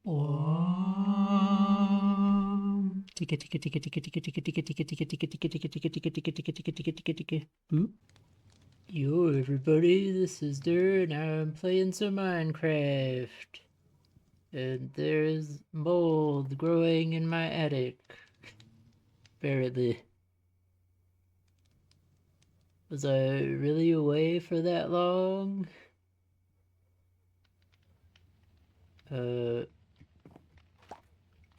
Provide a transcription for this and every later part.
Ticka ticka ticka ticka ticka ticka ticka ticka ticka ticka ticka ticka ticka ticka ticka ticka ticka ticka ticka ticka. Boop. Yo everybody, this is Der, and I'm playing some Minecraft. And there's mold growing in my attic. Apparently. Was I really away for that long?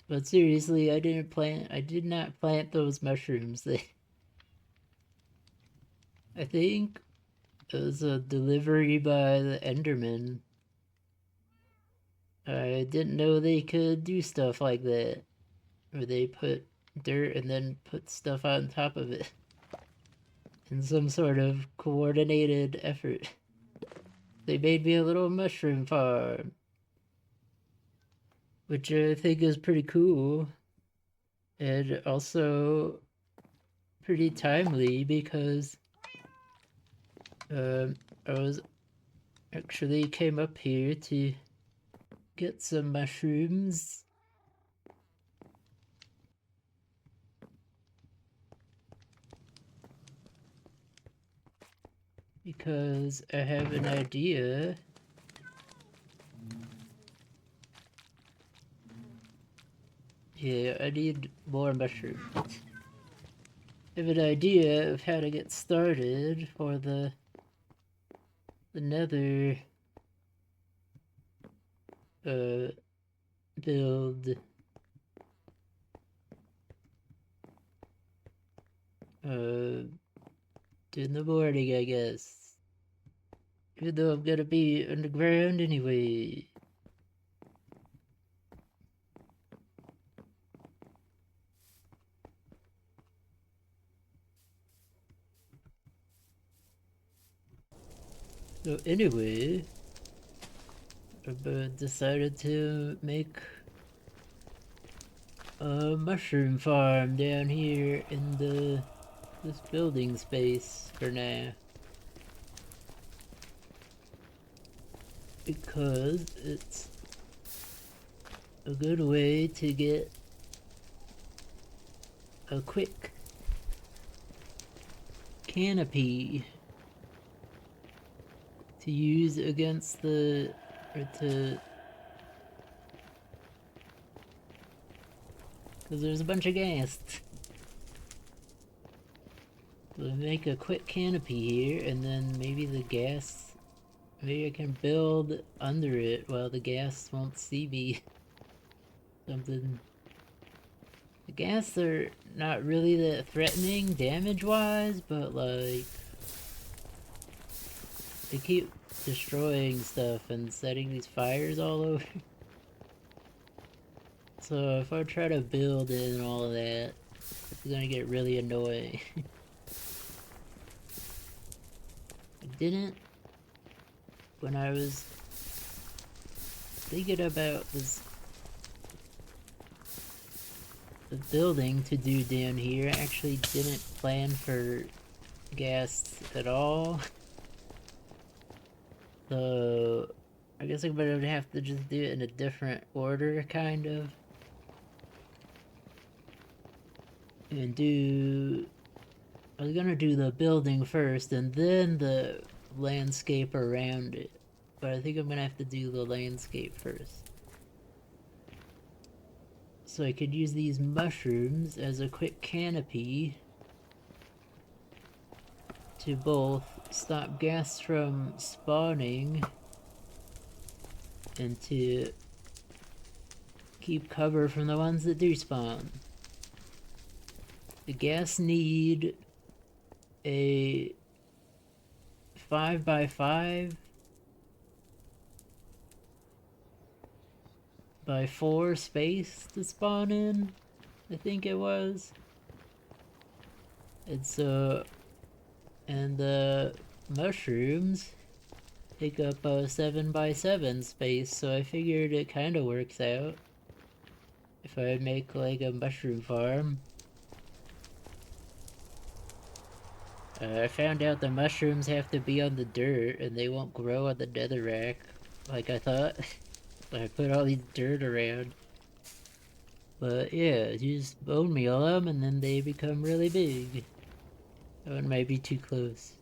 But seriously, I did not plant those mushrooms. I think it was a delivery by the Enderman. I didn't know they could do stuff like that. Where they put dirt and then put stuff on top of it. In some sort of coordinated effort. They made me a little mushroom farm. Which I think is pretty cool. And also pretty timely because I was actually came up here to get some mushrooms. Because I have an idea. Yeah, I need more mushrooms. I have an idea of how to get started for the nether build. In the morning, I guess. Even though I'm gonna be underground anyway. So anyway, I decided to make a mushroom farm down here in this building space for now. Because it's a good way to get a quick canopy to use against because there's a bunch of ghasts. We'll make a quick canopy here, and then maybe maybe I can build under it while the ghasts won't see me. Something. The ghasts are not really that threatening damage-wise, but like they keep destroying stuff and setting these fires all over. So if I try to build in all of that, it's gonna get really annoying. I didn't when I was thinking about the building to do down here. I actually didn't plan for ghasts at all. So I guess I'm gonna have to just do it in a different order, kind of. And I was gonna do the building first and then the landscape around it. But I think I'm gonna have to do the landscape first. So I could use these mushrooms as a quick canopy to both stop ghasts from spawning and to keep cover from the ones that do spawn. The ghasts need a 5x5 by 4 space to spawn in, I think it was. And the mushrooms take up a 7x7 space, so I figured it kind of works out if I make like a mushroom farm. I found out the mushrooms have to be on the dirt and they won't grow on the netherrack like I thought. I put all these dirt around. But yeah, you just bone meal them and then they become really big. That one might be too close.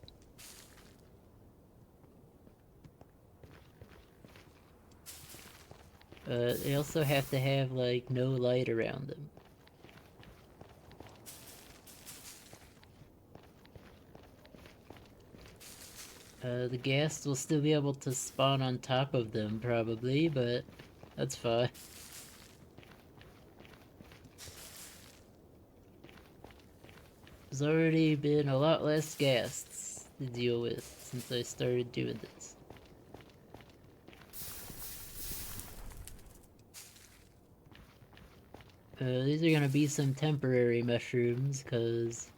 They also have to have like no light around them. The ghast will still be able to spawn on top of them probably, but that's fine. There's already been a lot less ghasts to deal with since I started doing this. These are gonna be some temporary mushrooms, because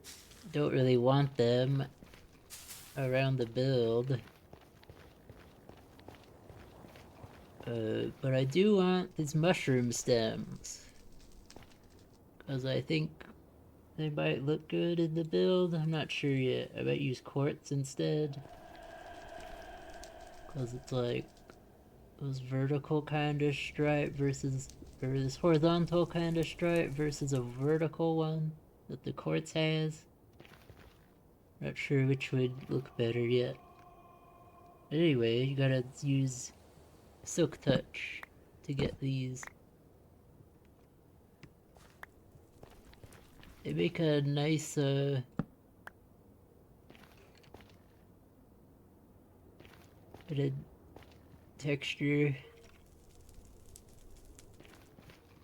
I don't really want them around the build. But I do want these mushroom stems, because I think they might look good in the build. I'm not sure yet. I might use quartz instead, because it's like this vertical kind of stripe versus, or this horizontal kind of stripe versus a vertical one that the quartz has. Not sure which would look better yet. But anyway, you gotta use Silk Touch to get these. They make a nice bit of texture,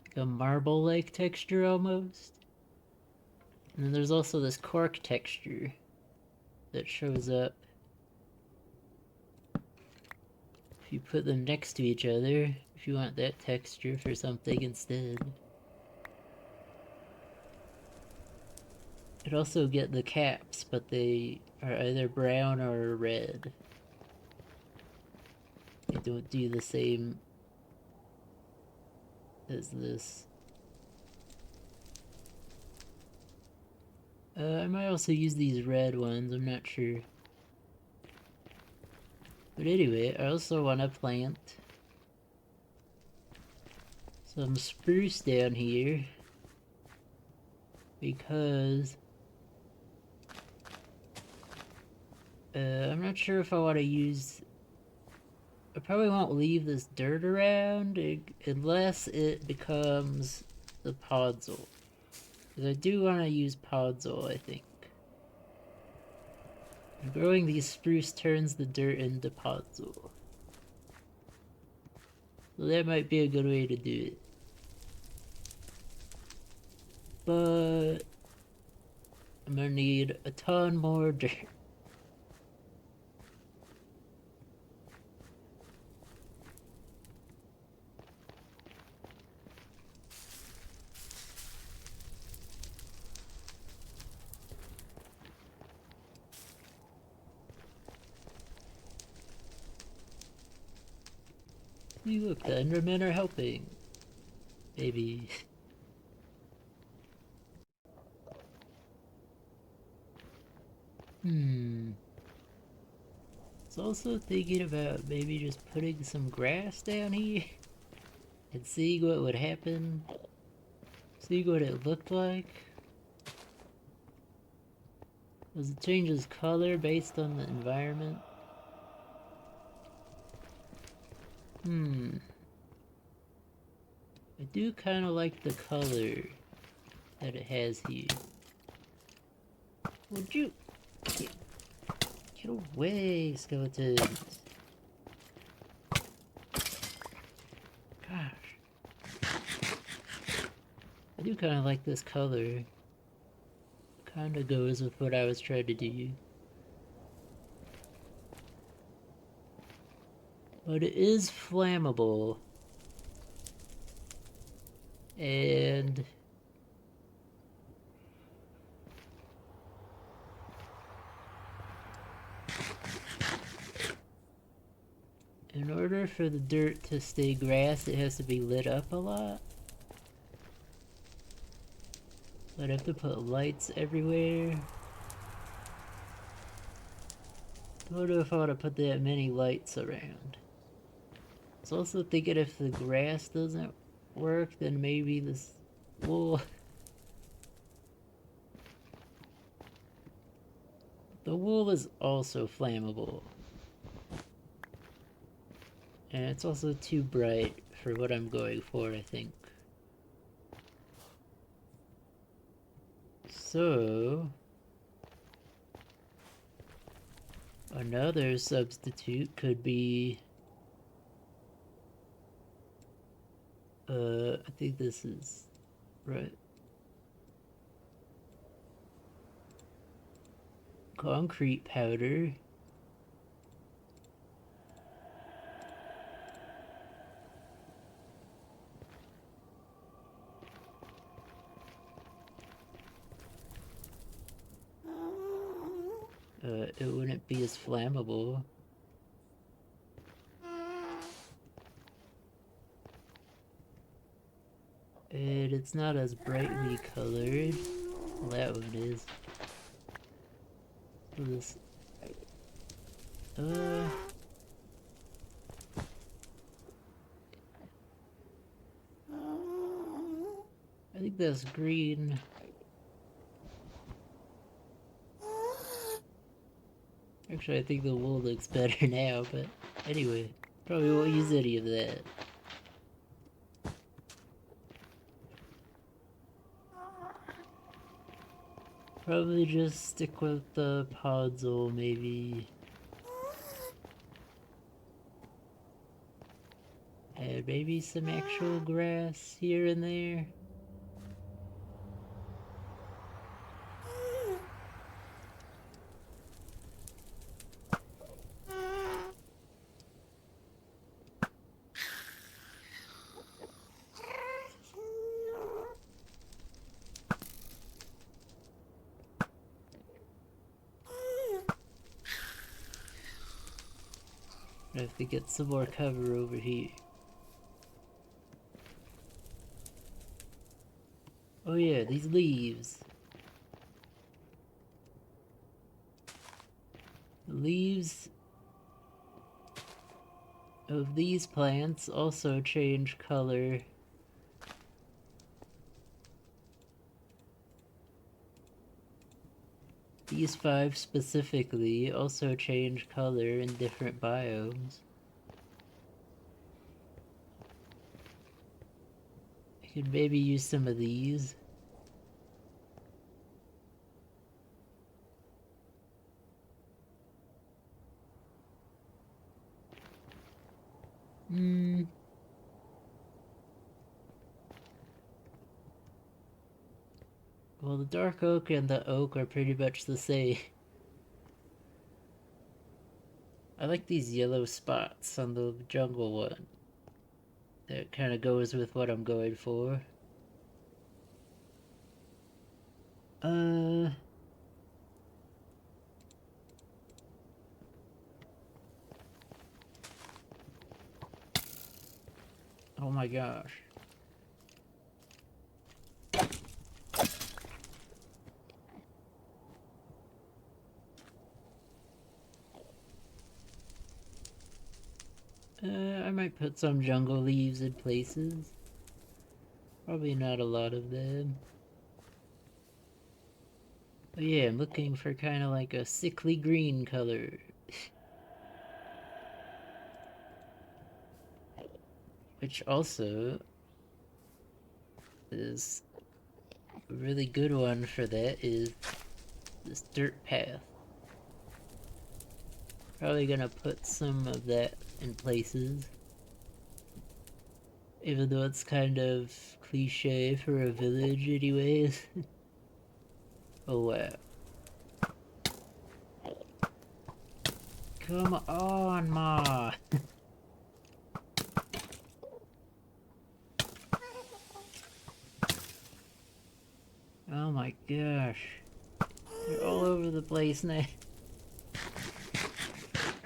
like a marble-like texture almost. And then there's also this cork texture that shows up if you put them next to each other, if you want that texture for something instead. You could also get the caps, but they are either brown or red. They don't do the same as this. I might also use these red ones, I'm not sure. But anyway, I also want to plant some spruce down here, because I'm not sure if I want to use... I probably won't leave this dirt around unless it becomes the podzol. Because I do want to use podzol, I think. And growing these spruce turns the dirt into podzol. So that might be a good way to do it. But I'm gonna need a ton more dirt. See, look, the Endermen are helping. Maybe. I was also thinking about maybe just putting some grass down here and seeing what would happen. Seeing what it looked like. Does it changes color based on the environment? I do kind of like the color that it has here. Would you get away, skeletons? Gosh. I do kind of like this color. Kind of goes with what I was trying to do. But it is flammable. And in order for the dirt to stay grass, it has to be lit up a lot. I'd have to put lights everywhere. I don't know if I want to put that many lights around. was also thinking if the grass doesn't work, then maybe this wool... The wool is also flammable. And it's also too bright for what I'm going for, I think. So... another substitute could be... I think this is... right. Concrete powder. It wouldn't be as flammable. And it's not as brightly colored. Well, that one is. This... I think that's green. Actually, I think the wool looks better now, but anyway, probably won't use any of that. Probably just stick with the podzol, maybe. And maybe some actual grass here and there. I have to get some more cover over here. Oh yeah, these leaves. The leaves of these plants also change color. These 5 specifically also change color in different biomes. I could maybe use some of these. Well, the dark oak and the oak are pretty much the same. I like these yellow spots on the jungle one. That kind of goes with what I'm going for. Oh my gosh. I might put some jungle leaves in places. Probably not a lot of them. But yeah, I'm looking for kind of like a sickly green color. Which also is a really good one for that is this dirt path. Probably gonna put some of that in places. Even though it's kind of cliche for a village anyways. Oh wow. Come on, Ma! Oh my gosh. They're all over the place now.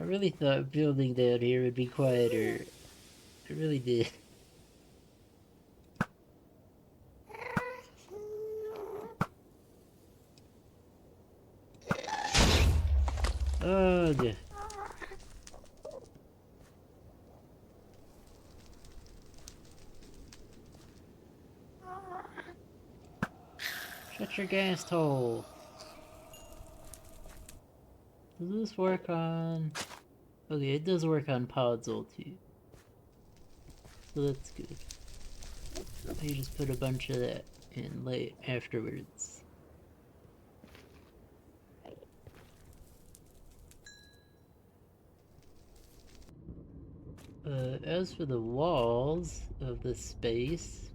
I really thought building down here would be quieter. I really did. Ugh. Shut your gas hole. Does this work on... Okay, it does work on Podzol too. So that's good. You just put a bunch of that in late afterwards. As for the walls of the space,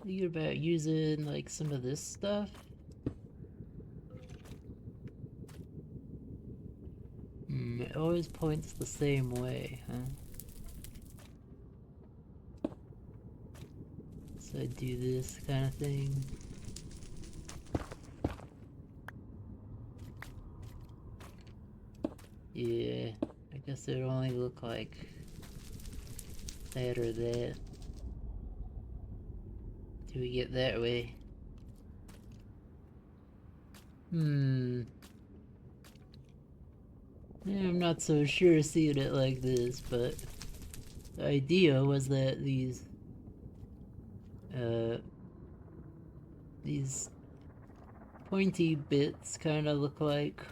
thinking about using like some of this stuff. It always points the same way, huh? So I do this kind of thing. Yeah, I guess it would only look like that or that. Do we get that way? Yeah, I'm not so sure seeing it like this, but the idea was that these pointy bits kind of look like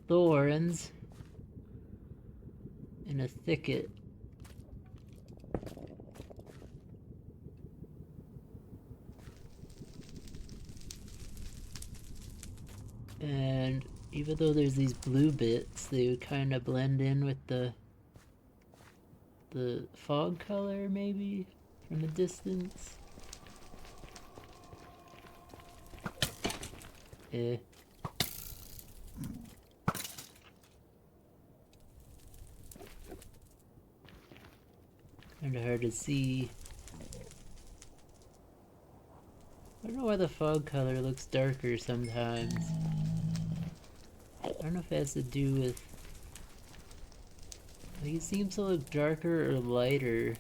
thorns in a thicket. And even though there's these blue bits, they would kind of blend in with the fog color, maybe, from a distance. Eh. Kinda hard to see. I don't know why the fog color looks darker sometimes. I don't know if it has to do with... Like, it seems to look darker or lighter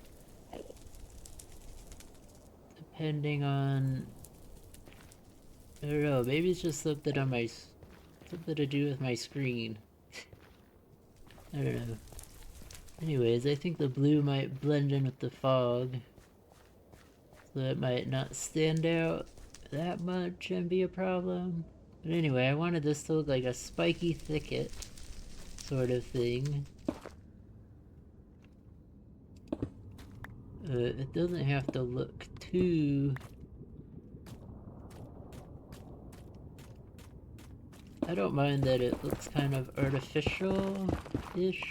depending on... I don't know, maybe it's just something on my... something to do with my screen. I don't know. Anyways, I think the blue might blend in with the fog. So it might not stand out that much and be a problem. But anyway, I wanted this to look like a spiky thicket sort of thing. It doesn't have to look too... I don't mind that it looks kind of artificial-ish,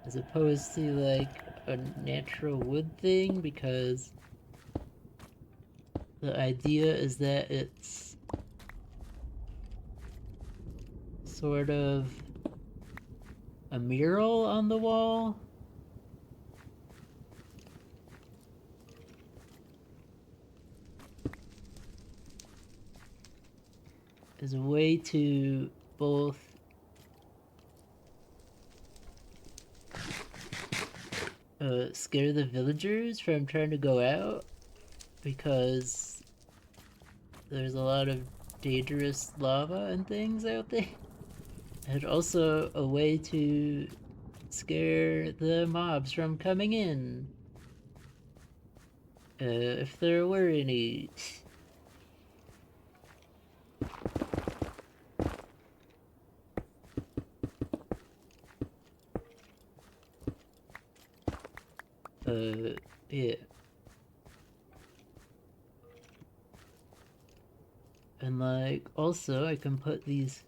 as opposed to like a natural wood thing, because the idea is that it's sort of a mural on the wall. As a way to both scare the villagers from trying to go out, because there's a lot of dangerous lava and things out there. And also a way to scare the mobs from coming in. If there were any. Yeah. And like, also I can put these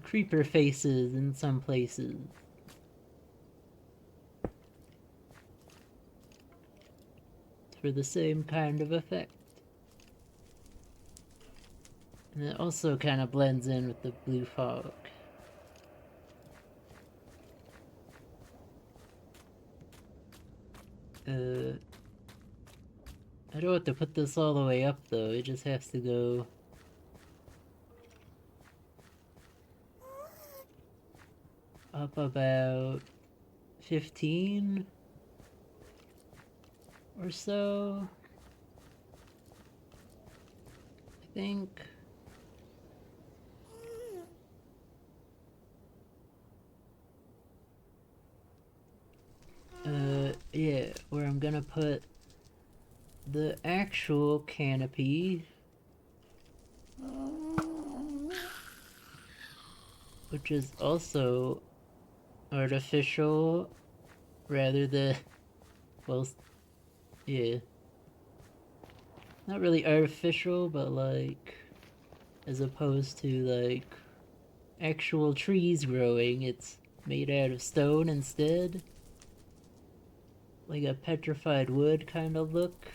creeper faces in some places. For the same kind of effect. And it also kind of blends in with the blue fog. I don't have to put this all the way up though, it just has to go up about 15 or so, I think. I'm gonna put the actual canopy, which is also artificial rather than, well, yeah, not really artificial, but like, as opposed to like actual trees growing, it's made out of stone instead. Like a petrified wood kind of look.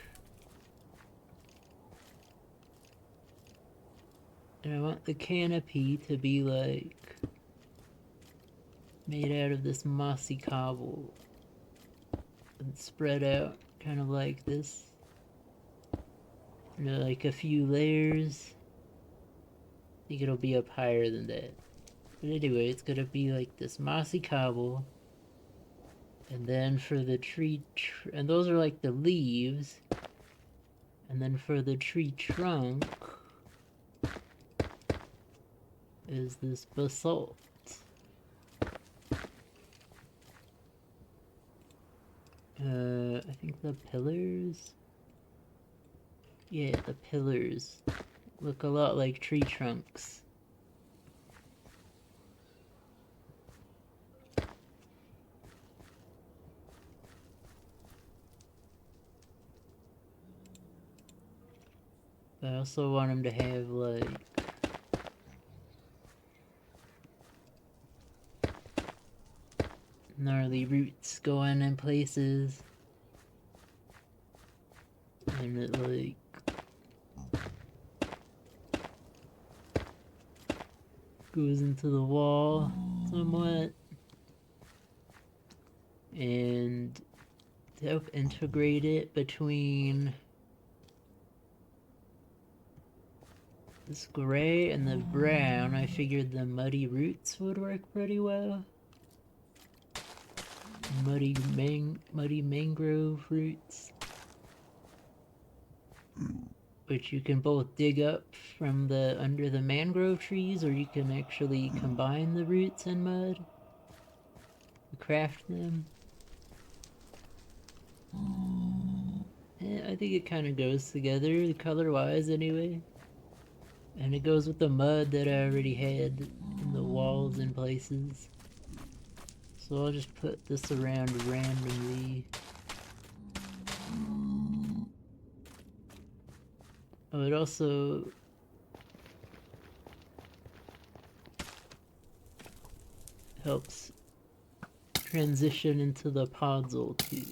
And I want the canopy to be like made out of this mossy cobble and spread out kind of like this. You know, like a few layers. I think it'll be up higher than that. But anyway, it's gonna be like this mossy cobble. And then for the tree, and those are like the leaves. And then for the tree trunk is this basalt. I think the pillars. Yeah, the pillars look a lot like tree trunks. But I also want them to have like gnarly roots going in places. And it like goes into the wall somewhat. And to help integrate it between this gray and the brown, I figured the muddy roots would work pretty well. Muddy mangrove roots, which you can both dig up from the under the mangrove trees, or you can actually combine the roots and mud to craft them. I think it kind of goes together, color-wise anyway. And it goes with the mud that I already had in the walls in places. So I'll just put this around randomly. Oh, it also helps transition into the podzol too.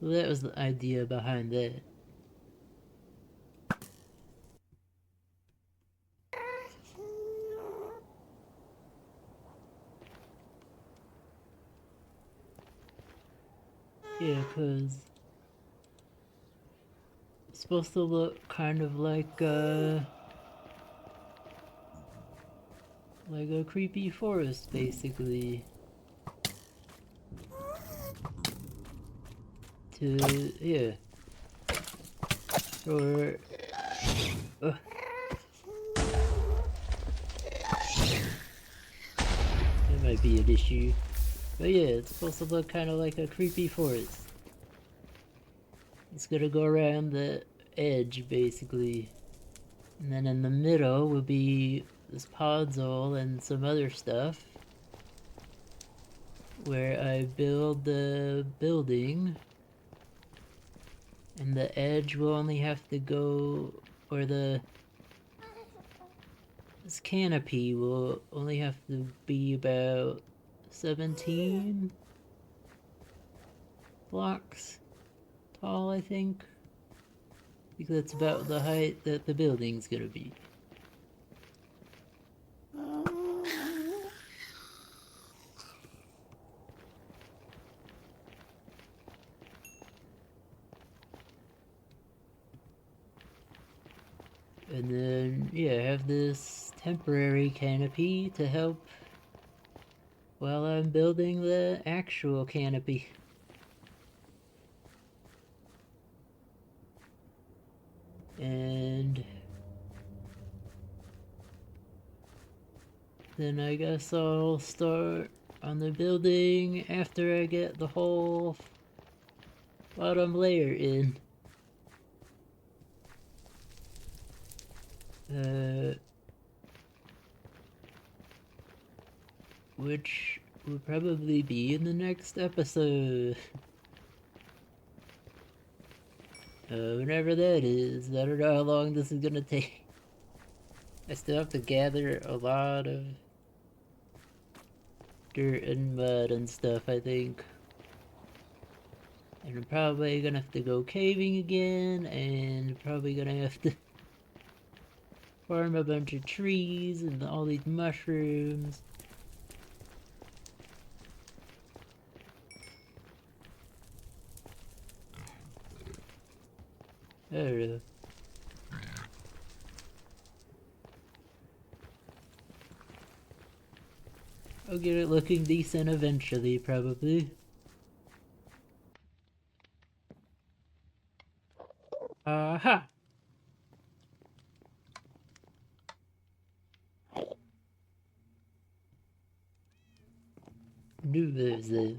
So that was the idea behind that. Yeah, because it's supposed to look kind of like a creepy forest, basically. Yeah. Or... that might be an issue. But yeah, it's supposed to look kind of like a creepy forest. It's gonna go around the edge, basically. And then in the middle will be this podzol and some other stuff. Where I build the building. And the edge will only have to go, or this canopy will only have to be about 17 blocks tall, I think. Because that's about the height that the building's gonna be. And then, yeah, have this temporary canopy to help while I'm building the actual canopy. And then I guess I'll start on the building after I get the whole bottom layer in. Which will probably be in the next episode. Whenever that is. I don't know how long this is gonna take. I still have to gather a lot of dirt and mud and stuff, I think. And I'm probably gonna have to go caving again, and probably gonna have to farm a bunch of trees and all these mushrooms. I don't know. I'll get it looking decent eventually, probably. Aha! Knew there was a